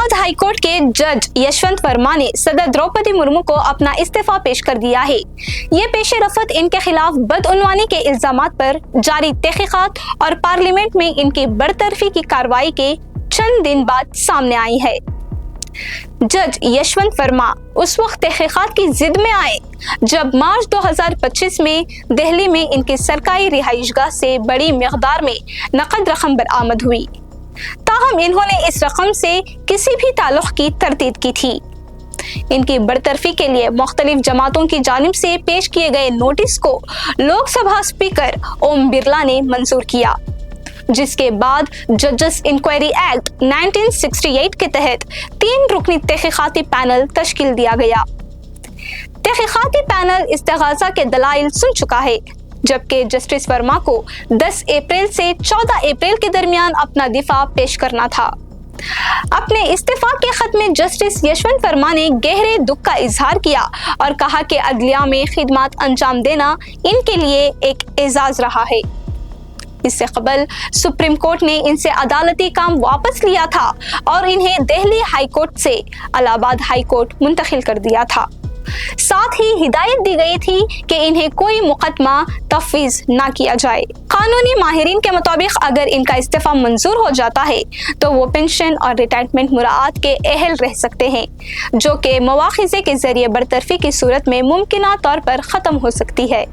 Allahabad high court के जज यशवंत वर्मा ने सदर द्रौपदी मुर्मू को अपना इस्तीफा पेश कर दिया है। ये पेश रफत इनके खिलाफ बदउनवानी के इल्जामात पर जारी तहकीकात और पार्लियामेंट में इनकी बरतरफी की कार्रवाई के चंद दिन बाद सामने आई है। जज यशवंत वर्मा उस वक्त तहकीकात की जिद में आए जब मार्च 2025 में दिल्ली में इनकी सरकारी रिहाइशगाह से बड़ी मिकदार में नकद रकम बरामद हुई। ताहम इन्होंने इस रकम से किसी भी ताल्लुक की तरदीद की थी। इनकी बरतरफी के लिए मुख्तलिफ जमातों की जानिब से पेश किए गए नोटिस को लोकसभा स्पीकर ओम बिरला ने मंजूर किया, जिसके बाद जजेस इंक्वायरी एक्ट 1968 के तहत 3 रुकनी तहकीकाती पैनल तश्कील दिया गया। तहकीकाती पैनल इस्तेगाजा के दलाइल सुन चुका है, जबकि जस्टिस वर्मा को 10 अप्रैल से 14 अप्रैल के दरमियान अपना दिफा पेश करना था। अपने इस्तीफा के खत में जस्टिस यशवंत वर्मा ने गहरे दुख का इजहार किया और कहा कि अदलिया में खिदमत अंजाम देना इनके लिए एक एजाज रहा है। इससे कबल सुप्रीम कोर्ट ने इनसे अदालती काम वापस लिया था और इन्हें दिल्ली हाई कोर्ट से इलाहाबाद हाई कोर्ट मुंतकिल कर दिया था। साथ ही हिदायत दी गई थी कि इन्हें कोई मुकदमा तफवीज ना किया जाए। कानूनी माहिरीन के मुताबिक अगर इनका इस्तीफा मंजूर हो जाता है तो वो पेंशन और रिटायरमेंट मुराआत के अहल रह सकते हैं, जो कि मवाखिज़े के जरिए बरतरफी की सूरत में मुमकिना तौर पर खत्म हो सकती है।